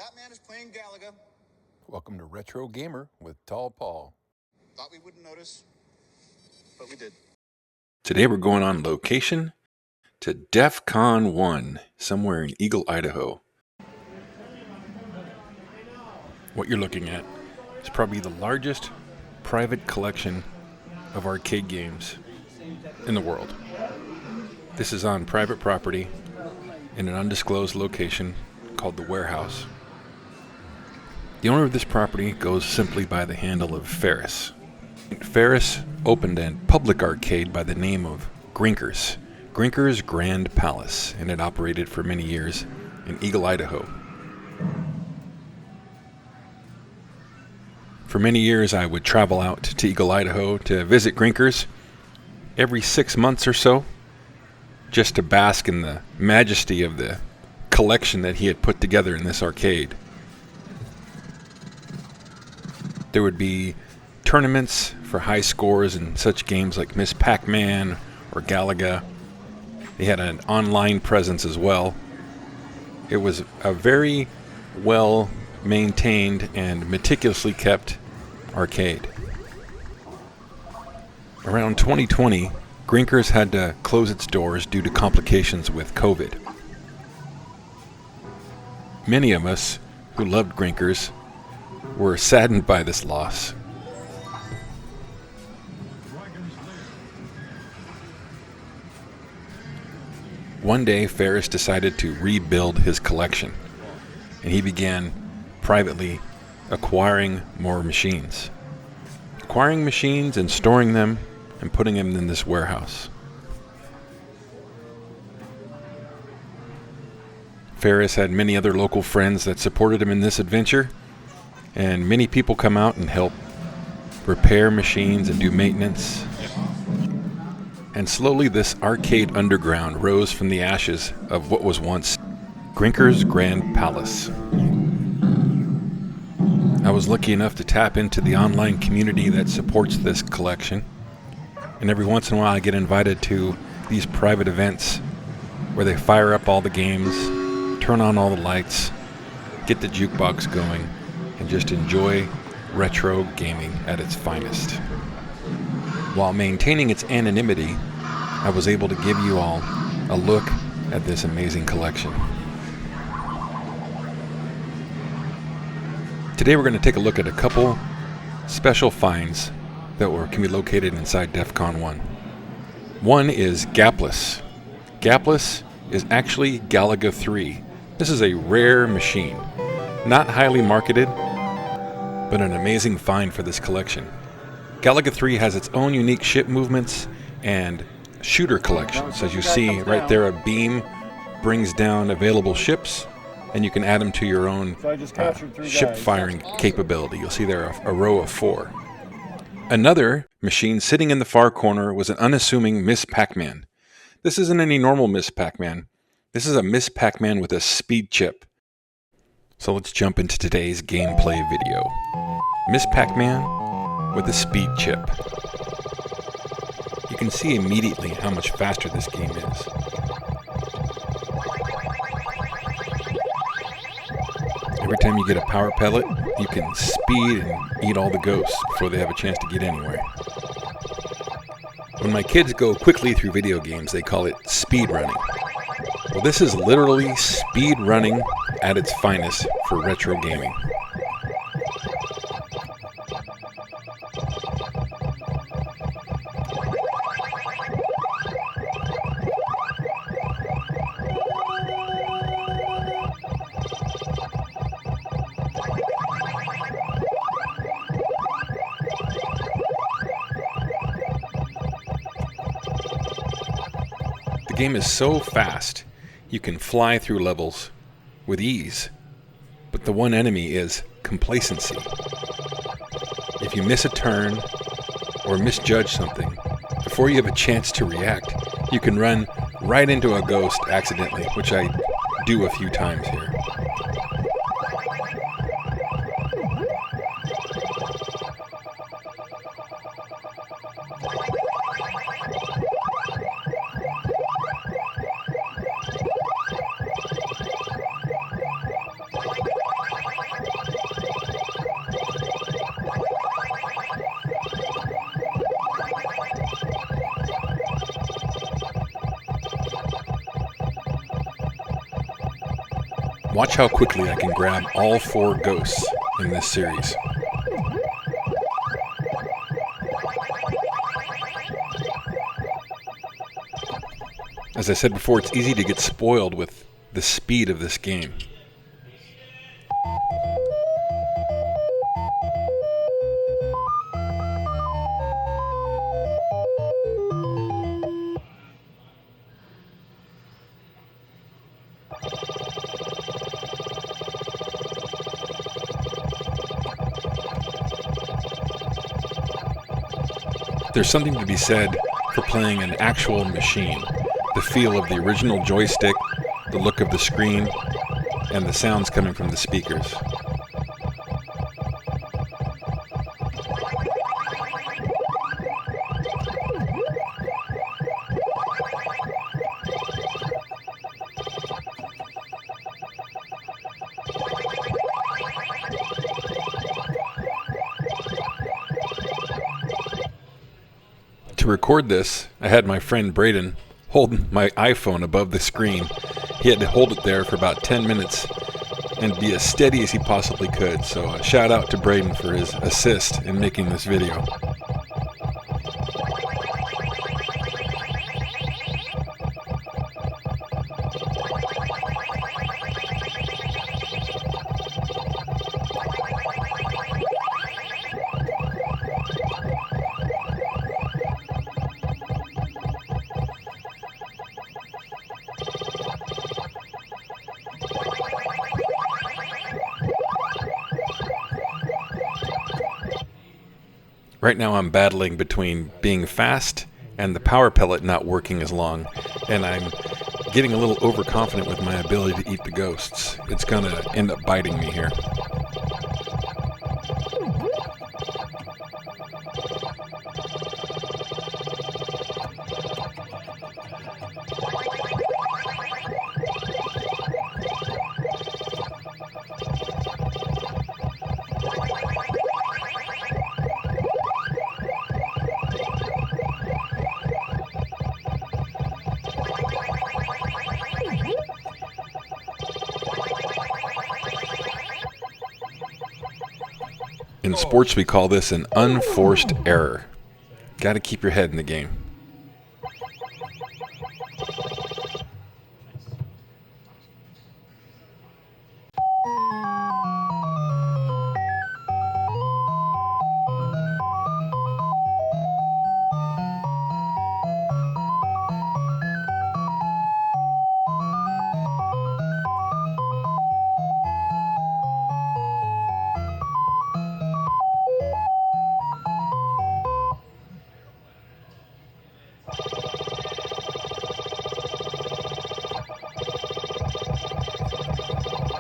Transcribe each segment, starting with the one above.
Batman is playing Galaga. Welcome to Retro Gamer with Tall Paul. Thought we wouldn't notice, but we did. Today we're going on location to DEFCON 1, somewhere in Eagle, Idaho. What you're looking at is probably the largest private collection of arcade games in the world. This is on private property in an undisclosed location called the Warehouse. The owner of this property goes simply by the handle of Ferris. Ferris opened a public arcade by the name of Grinkers Grand Palace, and it operated for many years in Eagle, Idaho. For many years, I would travel out to Eagle, Idaho to visit Grinkers every 6 months or so, just to bask in the majesty of the collection that he had put together in this arcade. There would be tournaments for high scores in such games like Miss PAC-MAN or Galaga. They had an online presence as well. It was a very well maintained and meticulously kept arcade. Around 2020, Grinkers had to close its doors due to complications with COVID. Many of us who loved Grinkers were saddened by this loss. One day, Ferris decided to rebuild his collection, and he began privately acquiring more machines. Acquiring machines and storing them and putting them in this warehouse. Ferris had many other local friends that supported him in this adventure, and many people come out and help repair machines and do maintenance. And slowly this arcade underground rose from the ashes of what was once Grinkers Grand Palace. I was lucky enough to tap into the online community that supports this collection, and every once in a while I get invited to these private events where they fire up all the games, turn on all the lights, get the jukebox going, and just enjoy retro gaming at its finest. While maintaining its anonymity, I was able to give you all a look at this amazing collection. Today we're going to take a look at a couple special finds that can be located inside DEFCON 1. One is Gapless. Gapless is actually Galaga 3. This is a rare machine, not highly marketed, but an amazing find for this collection. Galaga 3 has its own unique ship movements and shooter collections. As you see right there, a beam brings down available ships, and you can add them to your own ship firing capability. You'll see there a row of 4. Another machine sitting in the far corner was an unassuming Miss Pac-Man. This isn't any normal Miss Pac-Man. This is a Miss Pac-Man with a speed chip. So let's jump into today's gameplay video. Miss Pac-Man with a speed chip. You can see immediately how much faster this game is. Every time you get a power pellet, you can speed and eat all the ghosts before they have a chance to get anywhere. When my kids go quickly through video games, they call it speed running. Well, this is literally speed running at its finest for retro gaming. The game is so fast, you can fly through levels with ease, but the one enemy is complacency. If you miss a turn or misjudge something, before you have a chance to react, you can run right into a ghost accidentally, which I do a few times here. Watch how quickly I can grab all 4 ghosts in this series. As I said before, it's easy to get spoiled with the speed of this game. There's something to be said for playing an actual machine. The feel of the original joystick, the look of the screen, and the sounds coming from the speakers. To record this, I had my friend Braden hold my iPhone above the screen. He had to hold it there for about 10 minutes and be as steady as he possibly could. So a shout out to Braden for his assist in making this video. Right now I'm battling between being fast and the power pellet not working as long, and I'm getting a little overconfident with my ability to eat the ghosts. It's gonna end up biting me here. In sports, we call this an unforced error. Got to keep your head in the game.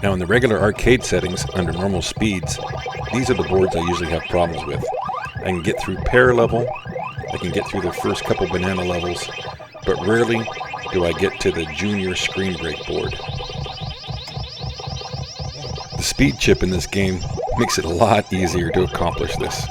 Now in the regular arcade settings, under normal speeds, these are the boards I usually have problems with. I can get through pair level, I can get through the first couple banana levels, but rarely do I get to the junior screen break board. The speed chip in this game makes it a lot easier to accomplish this.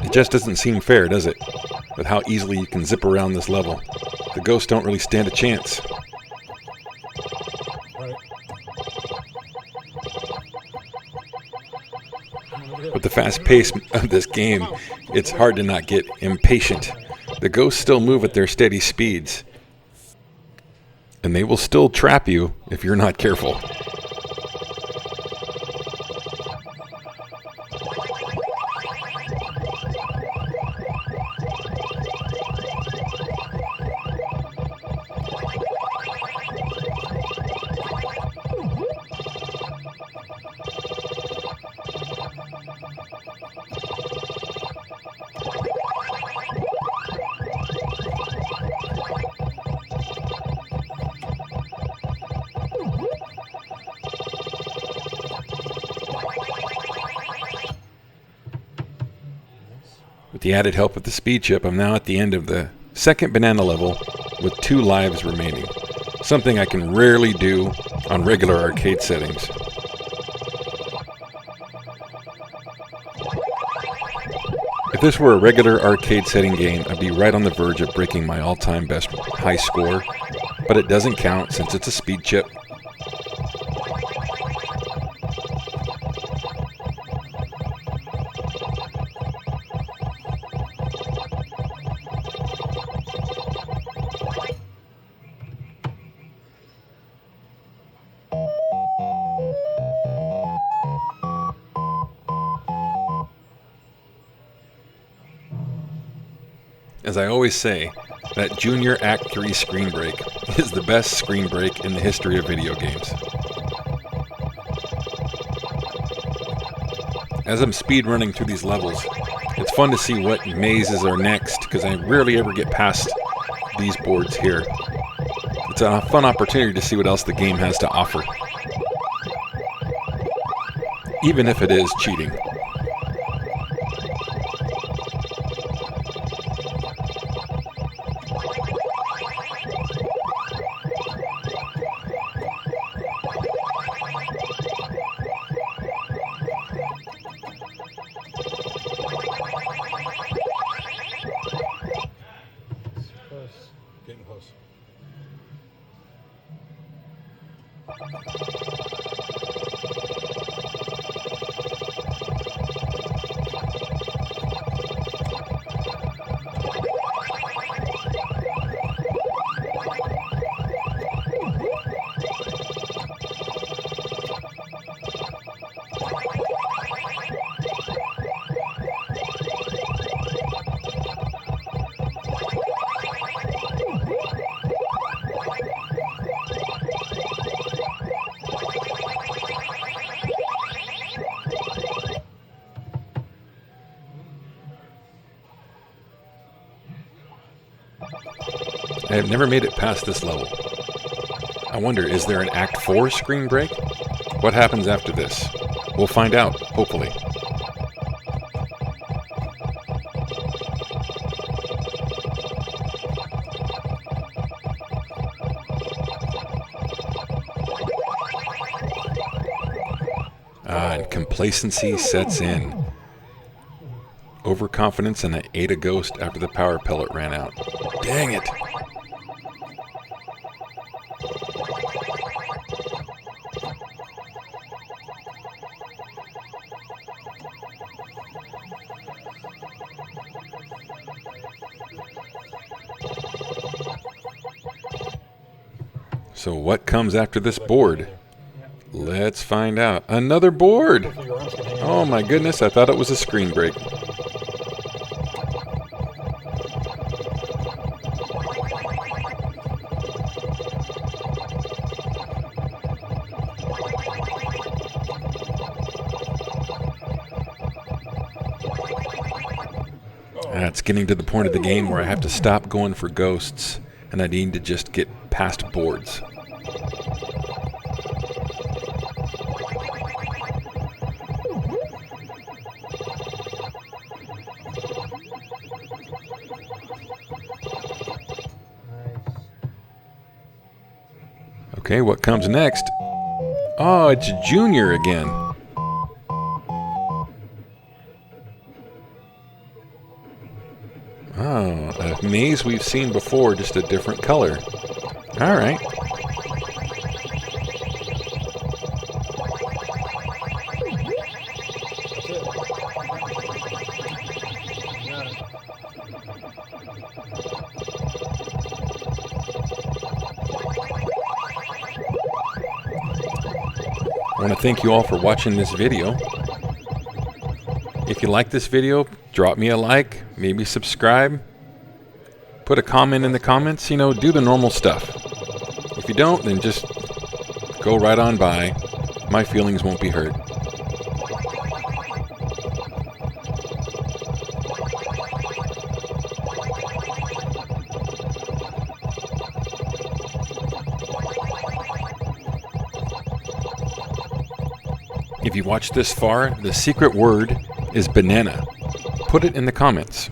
It just doesn't seem fair, does it? With how easily you can zip around this level. The ghosts don't really stand a chance. With the fast pace of this game, it's hard to not get impatient. The ghosts still move at their steady speeds, and they will still trap you if you're not careful. the added help of the speed chip, I'm now at the end of the second banana level with 2 lives remaining. Something I can rarely do on regular arcade settings. If this were a regular arcade setting game, I'd be right on the verge of breaking my all-time best high score, but it doesn't count since it's a speed chip. As I always say, that Junior Act 3 screen break is the best screen break in the history of video games. As I'm speed running through these levels, it's fun to see what mazes are next, because I rarely ever get past these boards here. It's a fun opportunity to see what else the game has to offer, even if it is cheating. Getting close. I have never made it past this level. I wonder, is there an Act 4 screen break? What happens after this? We'll find out, hopefully. And complacency sets in. Overconfidence, and I ate a ghost after the power pellet ran out. Dang it! So what comes after this board? Let's find out. Another board! Oh my goodness, I thought it was a screen break. It's getting to the point of the game where I have to stop going for ghosts, and I need to just get past boards. Okay, what comes next? Oh, it's Junior again. Oh, a maze we've seen before, just a different color. All right. I want to thank you all for watching this video. If you like this video, drop me a like, maybe subscribe, put a comment in the comments, do the normal stuff. If you don't, then just go right on by. My feelings won't be hurt. If you watched this far, the secret word is banana. Put it in the comments.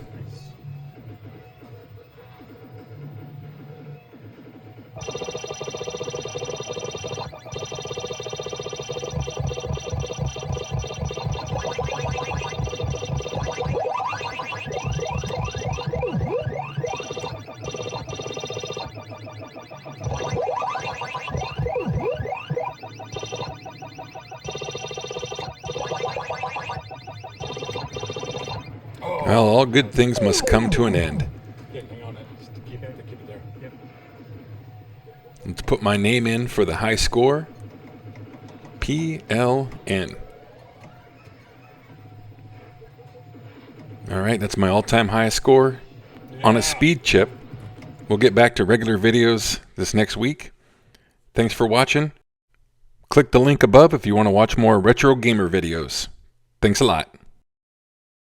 Well, all good things must come to an end. Yeah, hang on. Just keep it there. Yep. Let's put my name in for the high score. PLN. All right, that's my all-time highest score on a speed chip. We'll get back to regular videos this next week. Thanks for watching. Click the link above if you want to watch more retro gamer videos. Thanks a lot.